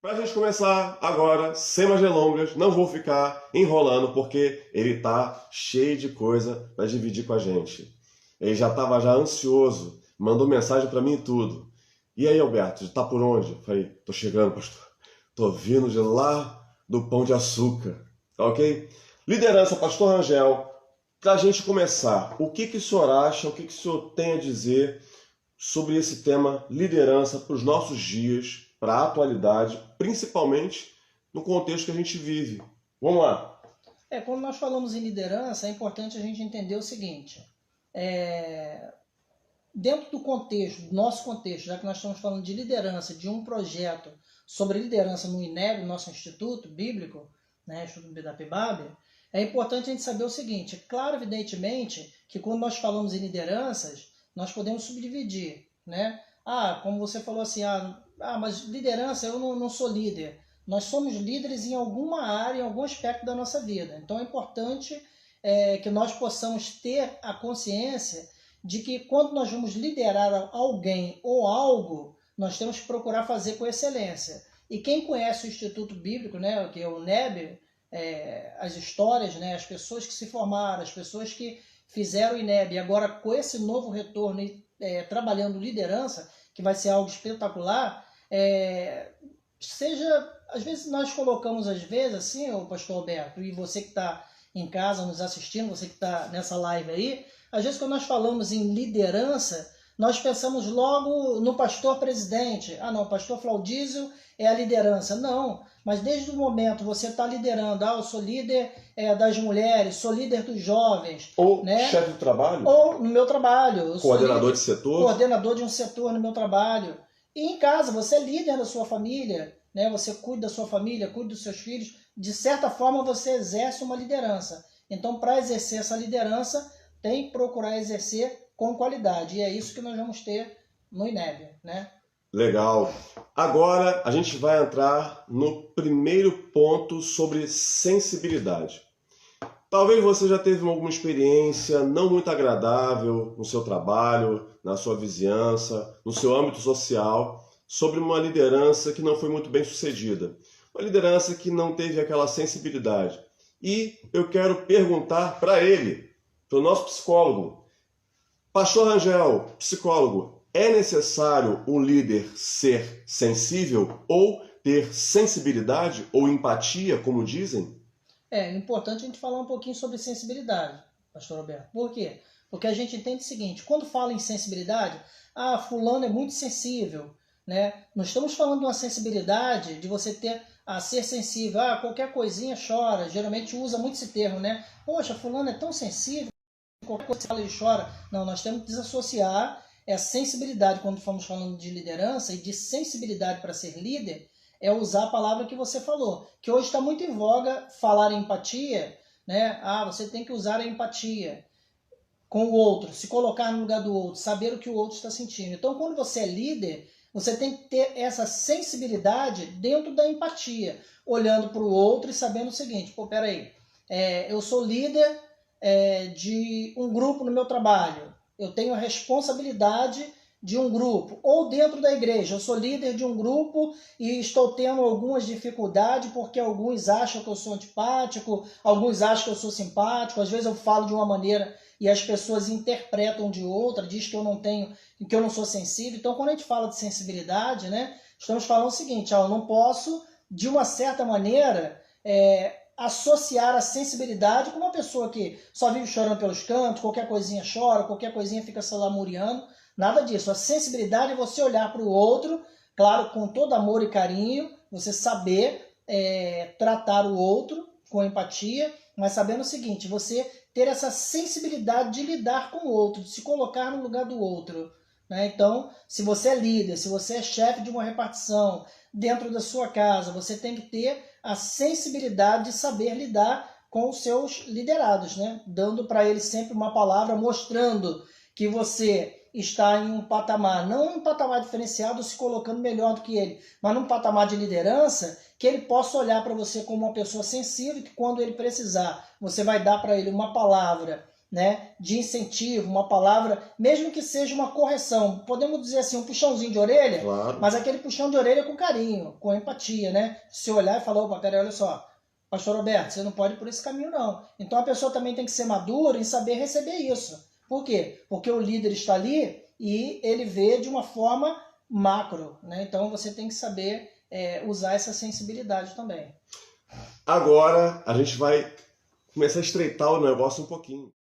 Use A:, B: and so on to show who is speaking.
A: Para a gente começar agora, sem mais delongas, não vou ficar enrolando porque ele tá cheio de coisa para dividir com a gente. Ele já estava já ansioso, mandou mensagem para mim e tudo. E aí, Alberto, tá por onde? Falei, tô chegando, pastor. Tô vindo de lá do Pão de Açúcar, tá ok? Liderança, pastor Rangel, para a gente começar, o que o senhor acha, o que o senhor tem a dizer sobre esse tema liderança para os nossos dias, para a atualidade, principalmente no contexto que a gente vive. Vamos lá.
B: Quando nós falamos em liderança, é importante a gente entender o seguinte: dentro do contexto, do nosso contexto, já que nós estamos falando de liderança, de um projeto sobre liderança no INEB, nosso instituto bíblico, né, Instituto da PIBAB, é importante a gente saber o seguinte: claro, evidentemente, que quando nós falamos em lideranças, nós podemos subdividir, né? Como você falou assim, mas liderança, eu não sou líder. Nós somos líderes em alguma área, em algum aspecto da nossa vida. Então é importante que nós possamos ter a consciência de que quando nós vamos liderar alguém ou algo, nós temos que procurar fazer com excelência. E quem conhece o Instituto Bíblico, né, que é o INEB, as histórias, né, as pessoas que se formaram, as pessoas que fizeram o INEB, e agora com esse novo retorno, trabalhando liderança, que vai ser algo espetacular, às vezes nós colocamos, às vezes, assim, o pastor Alberto, e você que está em casa nos assistindo, você que está nessa live aí, às vezes quando nós falamos em liderança, nós pensamos logo no pastor presidente. Não, o pastor Flaudísio é a liderança. Não, mas desde o momento você está liderando, eu sou líder das mulheres, sou líder dos jovens.
A: Ou
B: né?
A: chefe de trabalho.
B: Ou no meu trabalho.
A: Coordenador de setor.
B: Coordenador de um setor no meu trabalho. E em casa, você é líder da sua família, né? Você cuida da sua família, cuida dos seus filhos. De certa forma, você exerce uma liderança. Então, para exercer essa liderança, tem que procurar exercer com qualidade. E é isso que nós vamos ter no INEB, né?
A: Legal. Agora a gente vai entrar no primeiro ponto sobre sensibilidade. Talvez você já teve alguma experiência não muito agradável no seu trabalho, na sua vizinhança, no seu âmbito social, sobre uma liderança que não foi muito bem sucedida. Uma liderança que não teve aquela sensibilidade. E eu quero perguntar para ele, para o nosso psicólogo, Pastor Rangel, psicólogo, é necessário um líder ser sensível ou ter sensibilidade ou empatia, como dizem?
B: É importante a gente falar um pouquinho sobre sensibilidade, pastor Alberto. Por quê? Porque a gente entende o seguinte: quando fala em sensibilidade, fulano é muito sensível, né? Não estamos falando de uma sensibilidade de você ter a ser sensível, qualquer coisinha chora. Geralmente usa muito esse termo, né? Poxa, fulano é tão sensível, qualquer coisa que fala ele chora. Não, nós temos que desassociar essa sensibilidade quando estamos falando de liderança e de sensibilidade para ser líder. É usar a palavra que você falou, que hoje está muito em voga falar em empatia, né? Você tem que usar a empatia com o outro, se colocar no lugar do outro, saber o que o outro está sentindo. Então, quando você é líder, você tem que ter essa sensibilidade dentro da empatia, olhando para o outro e sabendo o seguinte: peraí, eu sou líder de um grupo no meu trabalho, eu tenho a responsabilidade de um grupo, ou dentro da igreja, eu sou líder de um grupo e estou tendo algumas dificuldades porque alguns acham que eu sou antipático, alguns acham que eu sou simpático, às vezes eu falo de uma maneira e as pessoas interpretam de outra, diz que eu não sou sensível. Então, quando a gente fala de sensibilidade, né, estamos falando o seguinte: eu não posso, de uma certa maneira, associar a sensibilidade com uma pessoa que só vive chorando pelos cantos, qualquer coisinha chora, qualquer coisinha fica se lamuriando. Nada disso. A sensibilidade é você olhar para o outro, claro, com todo amor e carinho, você saber tratar o outro com empatia, mas sabendo o seguinte: você ter essa sensibilidade de lidar com o outro, de se colocar no lugar do outro. Né? Então, se você é líder, se você é chefe de uma repartição dentro da sua casa, você tem que ter a sensibilidade de saber lidar com os seus liderados, né? Dando para eles sempre uma palavra, mostrando que você está em um patamar, não um patamar diferenciado, se colocando melhor do que ele, mas num patamar de liderança, que ele possa olhar para você como uma pessoa sensível, que quando ele precisar, você vai dar para ele uma palavra né, de incentivo, uma palavra, mesmo que seja uma correção, podemos dizer assim, um puxãozinho de orelha,
A: Claro.
B: mas aquele puxão de orelha com carinho, com empatia, né? Se olhar e falar, opa, cara, olha só, pastor Roberto, você não pode ir por esse caminho não. Então a pessoa também tem que ser madura em saber receber isso. Por quê? Porque o líder está ali e ele vê de uma forma macro, né? Então você tem que saber usar essa sensibilidade também.
A: Agora a gente vai começar a estreitar o negócio um pouquinho.